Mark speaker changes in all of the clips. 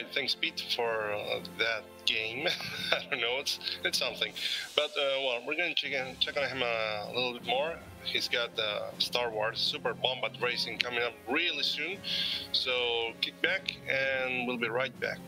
Speaker 1: Alright, thanks Pete for that game. I don't know, it's something. But well, we're gonna check on him a little bit more. He's got Star Wars Super Bombad Racing coming up really soon. So kick back and we'll be right back.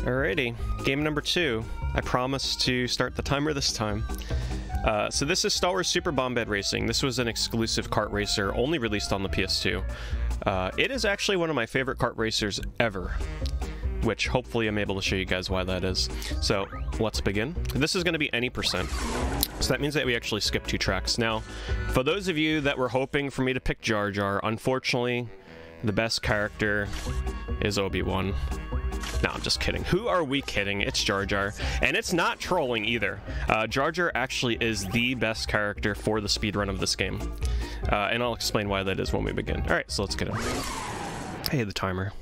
Speaker 2: Alrighty, game number 2. I promise to start the timer this time. So this is Star Wars Super Bombad Racing. This was an exclusive kart racer, only released on the PS2. It is actually one of my favorite kart racers ever, which hopefully I'm able to show you guys why that is. So let's begin. This is going to be any percent. So that means that we actually skip 2 tracks. Now, for those of you that were hoping for me to pick Jar Jar, unfortunately, the best character is Obi-Wan. No, I'm just kidding. Who are we kidding? It's Jar Jar. And it's not trolling either. Jar Jar actually is the best character for the speedrun of this game. And I'll explain why that is when we begin. Alright, so let's get in. Hey, the timer.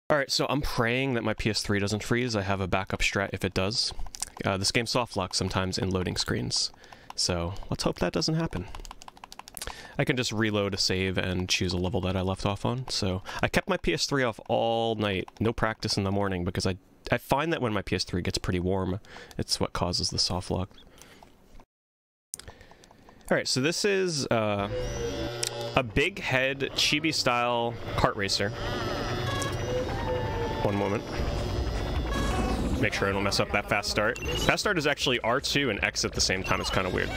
Speaker 2: Alright, so I'm praying that my PS3 doesn't freeze. I have a backup strat if it does. This game soft locks sometimes in loading screens. So let's hope that doesn't happen. I can just reload a save and choose a level that I left off on. So I kept my PS3 off all night, no practice in the morning, because I find that when my PS3 gets pretty warm, it's what causes the soft lock. Alright, so this is a big head, chibi style kart racer. One moment. Make sure I don't mess up that fast start. Fast start is actually R2 and X at the same time. It's kind of weird.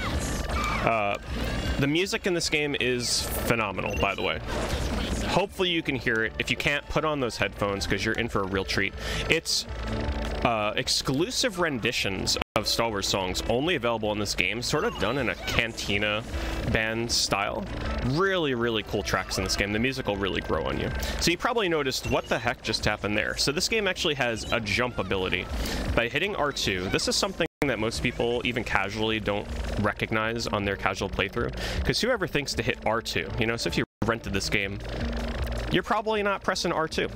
Speaker 2: The music in this game is phenomenal, by the way. Hopefully you can hear it. If you can't, put on those headphones because you're in for a real treat. It's exclusive renditions of Star Wars songs only available in this game, sort of done in a cantina band style. Really, really cool tracks in this game. The music will really grow on you. So you probably noticed what the heck just happened there. So this game actually has a jump ability. By hitting R2, this is something that most people, even casually, don't recognize on their casual playthrough. Because whoever thinks to hit R2, you know, so if you rented this game, you're probably not pressing R2.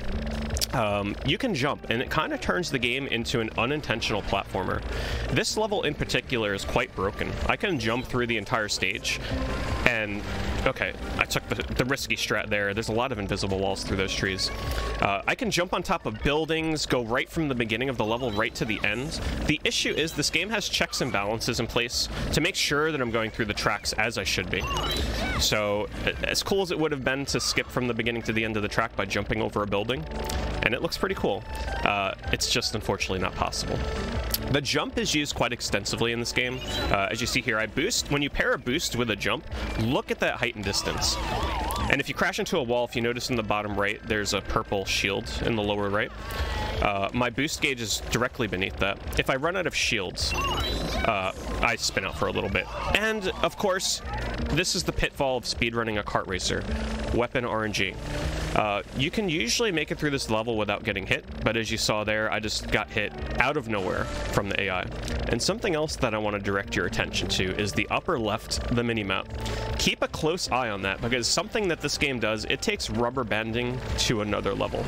Speaker 2: You can jump, and it kind of turns the game into an unintentional platformer. This level in particular is quite broken. I can jump through the entire stage, and okay, I took the risky strat there. There's a lot of invisible walls through those trees. I can jump on top of buildings, go right from the beginning of the level right to the end. The issue is this game has checks and balances in place to make sure that I'm going through the tracks as I should be. So as cool as it would have been to skip from the beginning to the end of the track by jumping over a building, and it looks pretty cool, it's just unfortunately not possible. The jump is used quite extensively in this game. As you see here, I boost. When you pair a boost with a jump, look at that height and distance. And if you crash into a wall, if you notice in the bottom right, there's a purple shield in the lower right. My boost gauge is directly beneath that. If I run out of shields, I spin out for a little bit. And, of course, this is the pitfall of speedrunning a kart racer. Weapon RNG. You can usually make it through this level without getting hit, but as you saw there, I just got hit out of nowhere from the AI. And something else that I want to direct your attention to is the upper left, the mini-map. Keep a close eye on that, because something that this game does, it takes rubber banding to another level.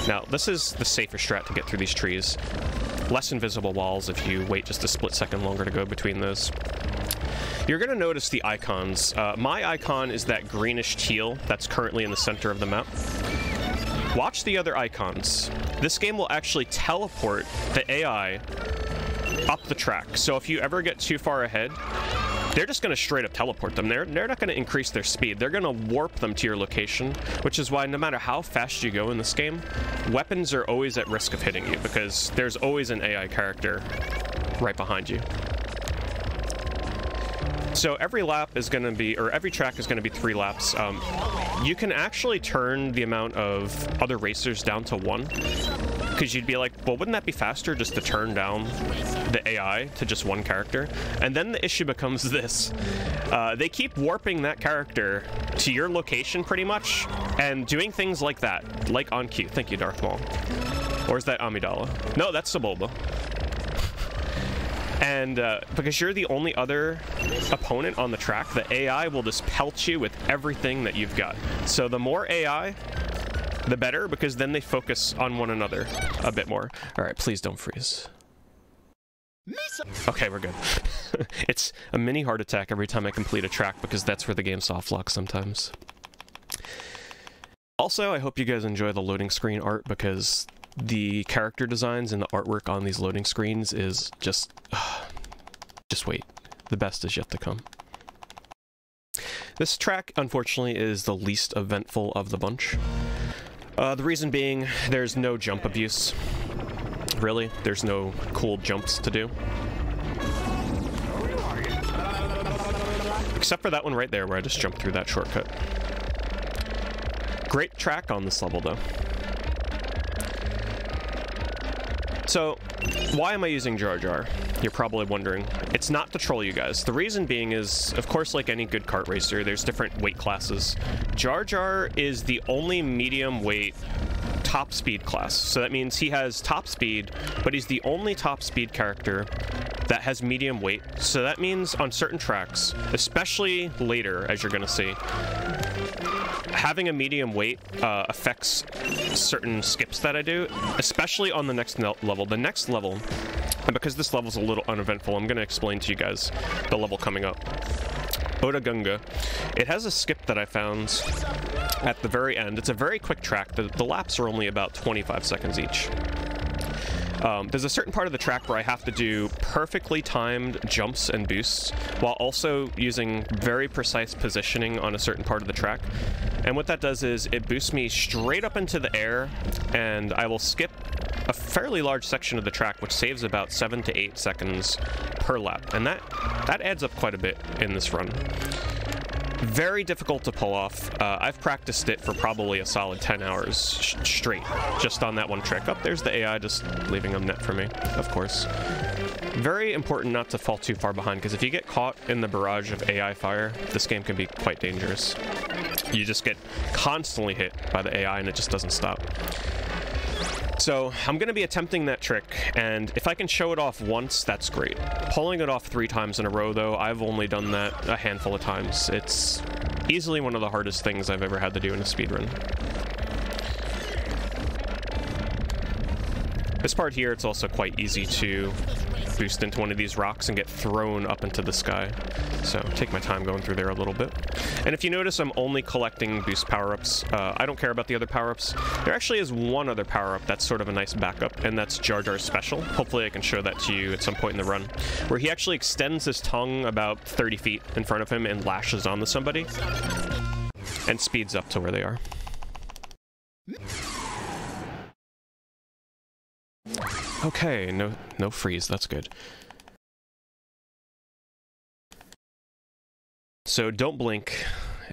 Speaker 2: Now, this is the safer strat to get through these trees. Less invisible walls if you wait just a split second longer to go between those. You're going to notice the icons. My icon is that greenish teal that's currently in the center of the map. Watch the other icons. This game will actually teleport the AI up the track. So if you ever get too far ahead, they're just going to straight up teleport them. They're not going to increase their speed. They're going to warp them to your location, which is why no matter how fast you go in this game, weapons are always at risk of hitting you because there's always an AI character right behind you. So every lap is going to be, or every track is going to be 3 laps. You can actually turn the amount of other racers down to 1. Because you'd be like, well, wouldn't that be faster just to turn down the AI to just 1 character? And then the issue becomes this. They keep warping that character to your location pretty much, and doing things like that. Like on cue. Thank you, Darth Maul. Or is that Amidala? No, that's Sebulba. And because you're the only other opponent on the track, the AI will just pelt you with everything that you've got. So the more AI, the better, because then they focus on one another a bit more. All right, please don't freeze. Okay, we're good. It's a mini heart attack every time I complete a track because that's where the game soft locks sometimes. Also, I hope you guys enjoy the loading screen art because the character designs and the artwork on these loading screens is just wait. The best is yet to come. This track, unfortunately, is the least eventful of the bunch. The reason being, there's no jump abuse. Really, there's no cool jumps to do. Except for that one right there where I just jumped through that shortcut. Great track on this level, though. So, why am I using Jar Jar? You're probably wondering. It's not to troll you guys. The reason being is, of course, like any good kart racer, there's different weight classes. Jar Jar is the only medium weight top speed class. So that means he has top speed, but he's the only top speed character that has medium weight. So that means on certain tracks, especially later, as you're going to see, having a medium weight affects certain skips that I do, especially on the next level. The next level, and because this level's a little uneventful, I'm going to explain to you guys the level coming up. Oda Gunga. It has a skip that I found at the very end. It's a very quick track. The laps are only about 25 seconds each. There's a certain part of the track where I have to do perfectly timed jumps and boosts while also using very precise positioning on a certain part of the track. And what that does is it boosts me straight up into the air, and I will skip a fairly large section of the track, which saves about 7 to 8 seconds per lap, and that adds up quite a bit in this run. Very difficult to pull off. I've practiced it for probably a solid 10 hours straight, just on that one trick. Oh, there's the AI just leaving a net for me, of course. Very important not to fall too far behind, because if you get caught in the barrage of AI fire, this game can be quite dangerous. You just get constantly hit by the AI, and it just doesn't stop. So I'm going to be attempting that trick, and if I can show it off once, that's great. Pulling it off 3 times in a row, though, I've only done that a handful of times. It's easily one of the hardest things I've ever had to do in a speedrun. This part here, it's also quite easy to boost into one of these rocks and get thrown up into the sky. So take my time going through there a little bit. And if you notice, I'm only collecting boost power-ups. I don't care about the other power-ups. There actually is one other power-up that's sort of a nice backup, and that's Jar Jar's special. Hopefully I can show that to you at some point in the run, where he actually extends his tongue about 30 feet in front of him and lashes onto somebody and speeds up to where they are. Okay, no freeze, that's good. So don't blink,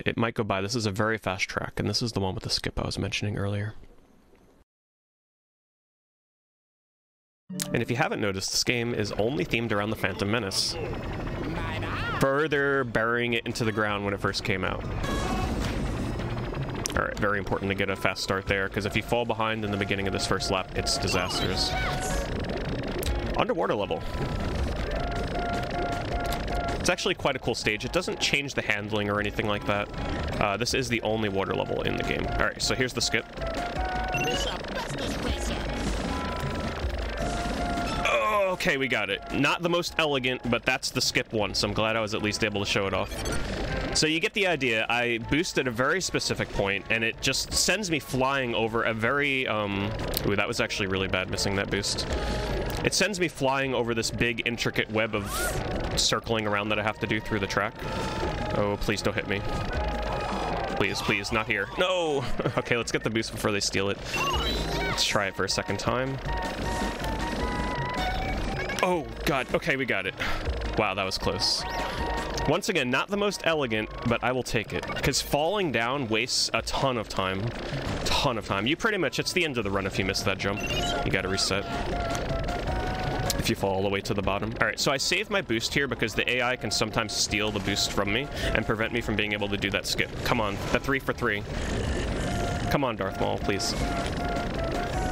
Speaker 2: it might go by. This is a very fast track, and this is the one with the skip I was mentioning earlier. And if you haven't noticed, this game is only themed around the Phantom Menace, further burying it into the ground when it first came out. Alright, very important to get a fast start there, because if you fall behind in the beginning of this first lap, it's disastrous. Underwater level. It's actually quite a cool stage. It doesn't change the handling or anything like that. This is the only water level in the game. Alright, so here's the skip. Oh, okay, we got it. Not the most elegant, but that's the skip one, so I'm glad I was at least able to show it off. So you get the idea. I boost at a very specific point, and it just sends me flying over a very, ooh, that was actually really bad, missing that boost. It sends me flying over this big, intricate web of circling around that I have to do through the track. Oh, please don't hit me. Please, please, not here. No! Okay, let's get the boost before they steal it. Let's try it for a second time. Oh, God. Okay, we got it. Wow, that was close. Once again, not the most elegant, but I will take it. Because falling down wastes a ton of time. Ton of time. You pretty much, it's the end of the run if you miss that jump. You gotta reset. If you fall all the way to the bottom. Alright, so I saved my boost here because the AI can sometimes steal the boost from me and prevent me from being able to do that skip. Come on, the 3 for 3. Come on, Darth Maul, please.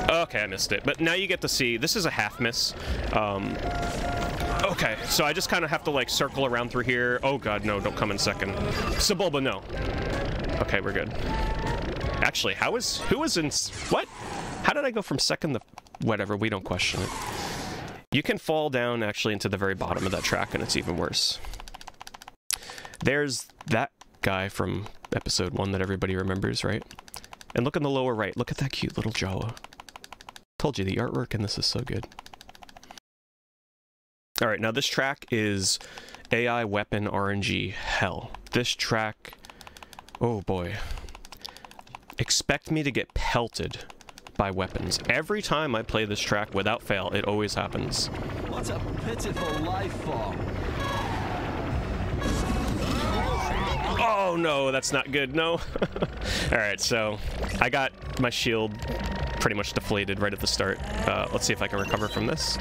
Speaker 2: Okay, I missed it. But now you get to see, this is a half miss. Okay, so I just kind of have to, like, circle around through here. Oh, God, no, don't come in second. Sebulba, no. Okay, we're good. Actually, who was in... What? How did I go from second to... Whatever, we don't question it. You can fall down, actually, into the very bottom of that track, and it's even worse. There's that guy from episode 1 that everybody remembers, right? And look in the lower right. Look at that cute little Jawa. Told you, the artwork in this is so good. Alright, now this track is AI weapon RNG hell. This track... Oh boy. Expect me to get pelted by weapons. Every time I play this track without fail, it always happens.
Speaker 3: What a pitiful life form.
Speaker 2: Oh no, that's not good, no. Alright, so I got my shield pretty much deflated right at the start. Let's see if I can recover from this.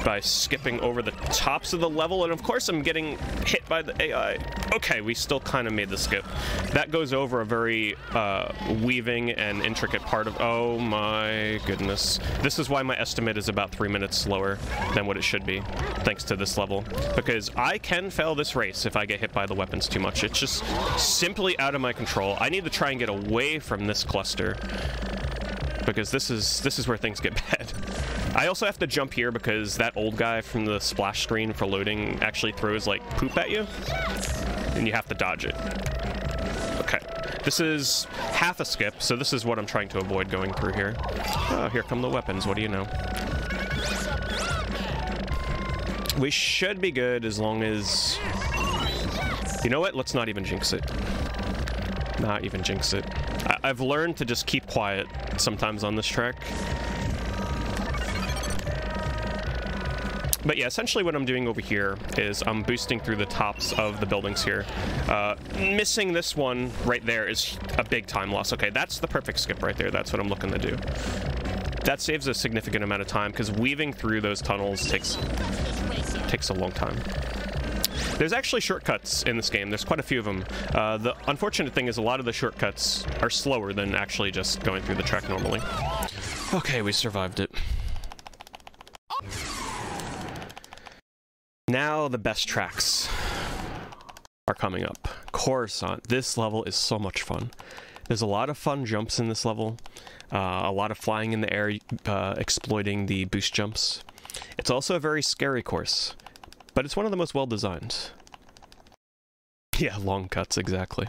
Speaker 2: By skipping over the tops of the level, and of course I'm getting hit by the AI. Okay, we still kind of made the skip. That goes over a very weaving and intricate part of... Oh my goodness. This is why my estimate is about 3 minutes slower than what it should be, thanks to this level. Because I can fail this race if I get hit by the weapons too much. It's just simply out of my control. I need to try and get away from this cluster, because this is where things get bad. I also have to jump here because that old guy from the splash screen for loading actually throws, like, poop at you, and you have to dodge it. Okay, this is half a skip, so this is what I'm trying to avoid going through here. Oh, here come the weapons, what do you know? We should be good as long as... You know what? Let's not even jinx it. Not even jinx it. I've learned to just keep quiet sometimes on this track. But yeah, essentially what I'm doing over here is I'm boosting through the tops of the buildings here. Missing this one right there is a big time loss. Okay, that's the perfect skip right there. That's what I'm looking to do. That saves a significant amount of time because weaving through those tunnels takes a long time. There's actually shortcuts in this game. There's quite a few of them. The unfortunate thing is a lot of the shortcuts are slower than actually just going through the track normally. Okay, we survived it. Now the best tracks are coming up. Coruscant. This level is so much fun. There's a lot of fun jumps in this level. A lot of flying in the air, exploiting the boost jumps. It's also a very scary course, but it's one of the most well-designed. Yeah, long cuts, exactly.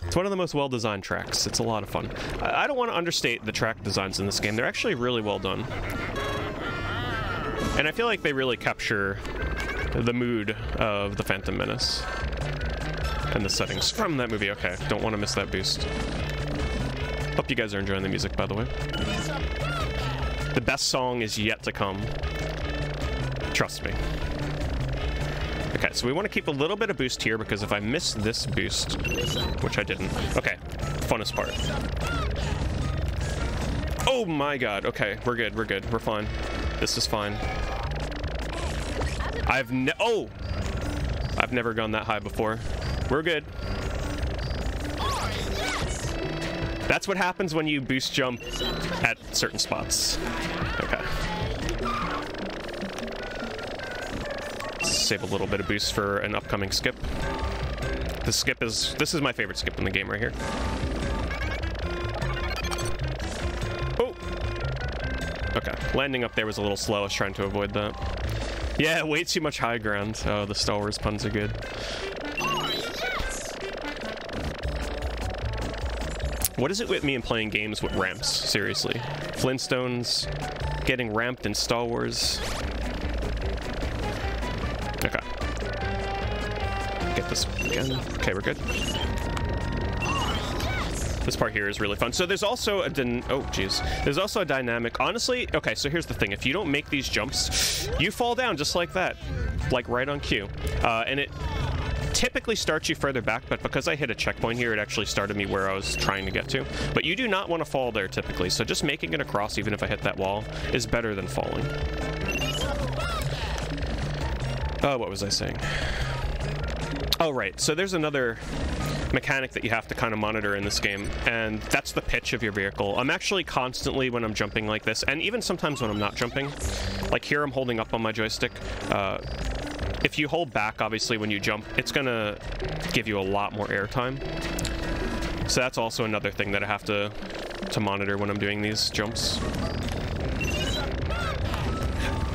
Speaker 2: It's one of the most well-designed tracks. It's a lot of fun. I don't want to understate the track designs in this game. They're actually really well done. And I feel like they really capture the mood of the Phantom Menace and the settings from that movie. Okay, don't want to miss that boost. Hope you guys are enjoying the music, by the way. The best song is yet to come. Trust me. Okay, so we want to keep a little bit of boost here because if I miss this boost, which I didn't. Okay, funnest part. Oh my god. Okay, we're good, we're good, we're fine. This is fine. I've never gone that high before. We're good. That's what happens when you boost jump at certain spots. Okay. Save a little bit of boost for an upcoming skip. This is my favorite skip in the game right here. Oh! Okay, landing up there was a little slow. I was trying to avoid that. Yeah, way too much high ground. Oh, the Star Wars puns are good. What is it with me and playing games with ramps? Seriously. Flintstones, getting ramped in Star Wars. Okay. Get this again. Okay, we're good. This part here is really fun. So there's also there's also a dynamic. Honestly, okay, so here's the thing. If you don't make these jumps, you fall down just like that. Like right on cue. And it typically starts you further back, but because I hit a checkpoint here, it actually started me where I was trying to get to. But you do not want to fall there typically, so just making it across, even if I hit that wall, is better than falling. What was I saying? Oh, right. So there's another mechanic that you have to kind of monitor in this game, and that's the pitch of your vehicle. I'm actually constantly, when I'm jumping like this, and even sometimes when I'm not jumping, like here I'm holding up on my joystick. If you hold back, obviously, when you jump, it's gonna give you a lot more airtime. So that's also another thing that I have to monitor when I'm doing these jumps.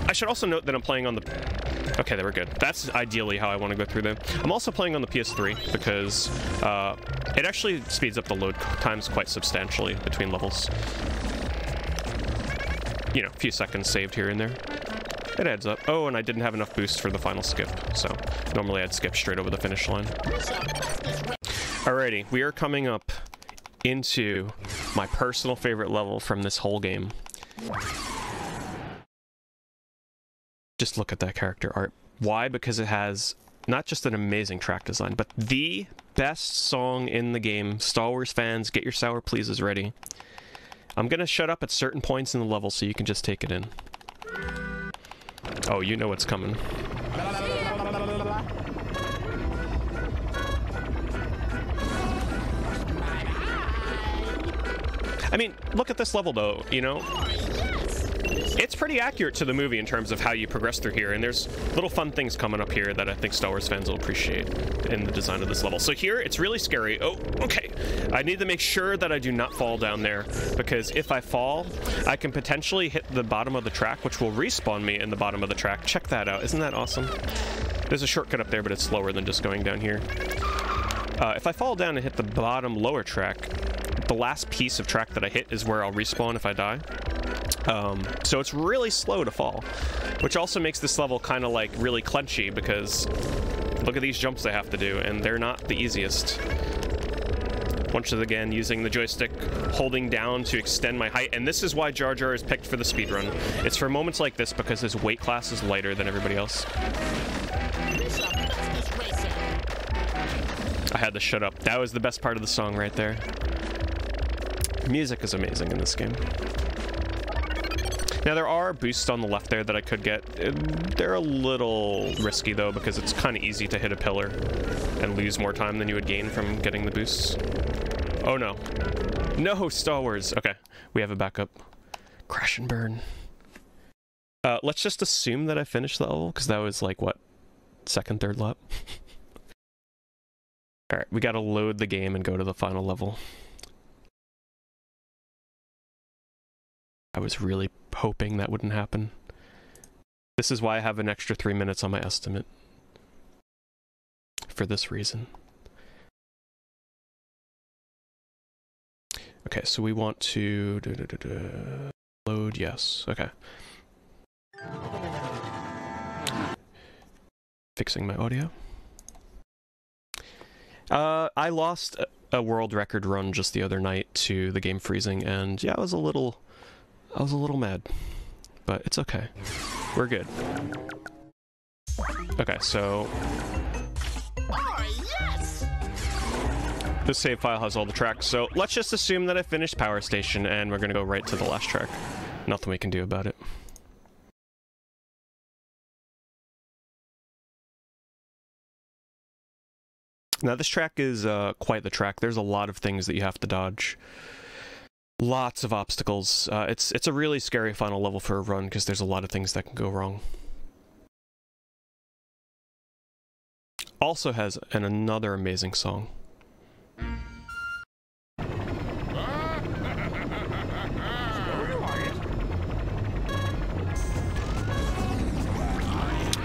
Speaker 2: I should also note that I'm playing on the... Okay, they were good. That's ideally how I want to go through them. I'm also playing on the PS3 because it actually speeds up the load times quite substantially between levels. You know, a few seconds saved here and there. It adds up. Oh, and I didn't have enough boost for the final skip, so normally I'd skip straight over the finish line. Alrighty, we are coming up into my personal favorite level from this whole game. Just look at that character art. Why? Because it has not just an amazing track design, but the best song in the game. Star Wars fans, get your sour pleases ready. I'm gonna shut up at certain points in the level so you can just take it in. Oh, you know what's coming. I mean, look at this level though, you know? It's pretty accurate to the movie in terms of how you progress through here, and there's little fun things coming up here that I think Star Wars fans will appreciate in the design of this level. So here, it's really scary. Oh, okay. I need to make sure that I do not fall down there, because if I fall, I can potentially hit the bottom of the track, which will respawn me in the bottom of the track. Check that out. Isn't that awesome? There's a shortcut up there, but it's slower than just going down here. If I fall down and hit the bottom lower track, the last piece of track that I hit is where I'll respawn if I die. So it's really slow to fall, which also makes this level kind of like really clenchy because look at these jumps I have to do, and they're not the easiest. Once again, using the joystick, holding down to extend my height, and this is why Jar Jar is picked for the speedrun. It's for moments like this because his weight class is lighter than everybody else. I had to shut up. That was the best part of the song right there. Music is amazing in this game. Now there are boosts on the left there that I could get. They're a little risky though because it's kind of easy to hit a pillar and lose more time than you would gain from getting the boosts. Oh no. No, Star Wars. Okay, we have a backup. Crash and burn. Let's just assume that I finished the level because that was like, what, second, third lap? Alright, we gotta load the game and go to the final level. I was really hoping that wouldn't happen. This is why I have an extra 3 minutes on my estimate. For this reason. Okay, so we want to load, yes. Okay. Fixing my audio. I lost a world record run just the other night to the game freezing, and yeah, I was a little mad, but it's okay. We're good. Okay, so this save file has all the tracks, so let's just assume that I finished Power Station, and we're gonna go right to the last track. Nothing we can do about it. Now this track is quite the track. There's a lot of things that you have to dodge. Lots of obstacles. It's a really scary final level for a run because there's a lot of things that can go wrong. Also has another amazing song.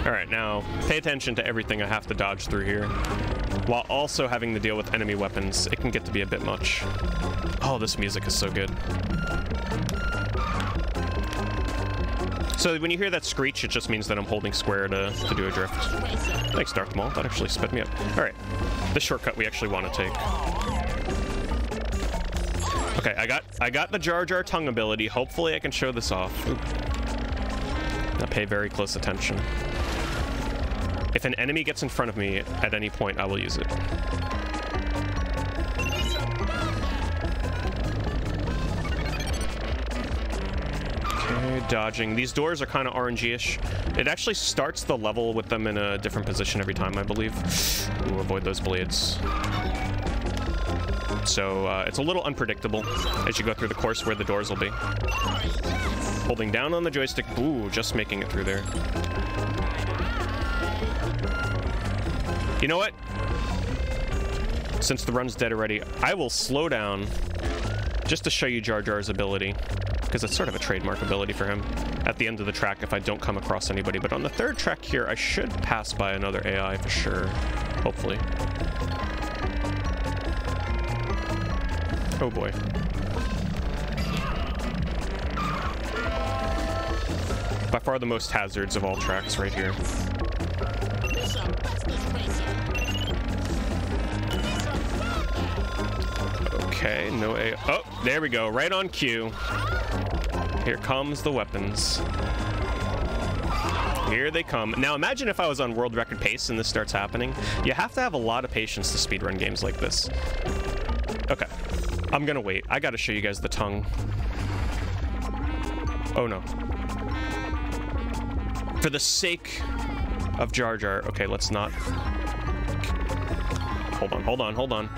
Speaker 2: Alright, now pay attention to everything I have to dodge through here. While also having to deal with enemy weapons, it can get to be a bit much. Oh, this music is so good. So when you hear that screech, it just means that I'm holding square to do a drift. Thanks, Darth Maul. That actually sped me up. Alright, this shortcut we actually want to take. Okay, I got the Jar Jar tongue ability. Hopefully I can show this off. Ooh. Now pay very close attention. If an enemy gets in front of me at any point, I will use it. Okay, dodging. These doors are kind of RNG-ish. It actually starts the level with them in a different position every time, I believe. Ooh, avoid those blades. So it's a little unpredictable as you go through the course where the doors will be. Holding down on the joystick. Ooh, just making it through there. You know what? Since the run's dead already, I will slow down just to show you Jar Jar's ability, because it's sort of a trademark ability for him at the end of the track if I don't come across anybody. But on the third track here, I should pass by another AI for sure. Hopefully. Oh boy. By far the most hazards of all tracks right here. Okay, no A. Oh, there we go. Right on cue. Here comes the weapons. Here they come. Now imagine if I was on world record pace and this starts happening. You have to have a lot of patience to speedrun games like this. Okay. I'm gonna wait. I gotta show you guys the tongue. Oh no. For the sake of Jar Jar. Okay, let's not. Hold on.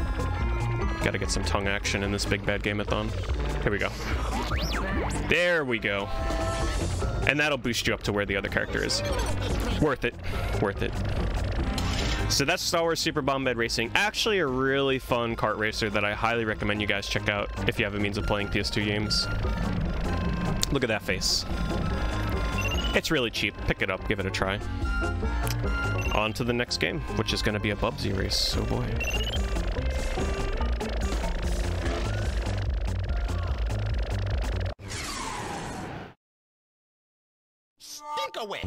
Speaker 2: Gotta get some tongue action in this big bad Game-a-thon. Here we go. There we go. And that'll boost you up to where the other character is. Worth it. Worth it. So that's Star Wars Super Bombad Racing. Actually a really fun kart racer that I highly recommend you guys check out if you have a means of playing PS2 games. Look at that face. It's really cheap. Pick it up. Give it a try. On to the next game, which is going to be a Bubsy race. Oh boy.
Speaker 3: Stick away.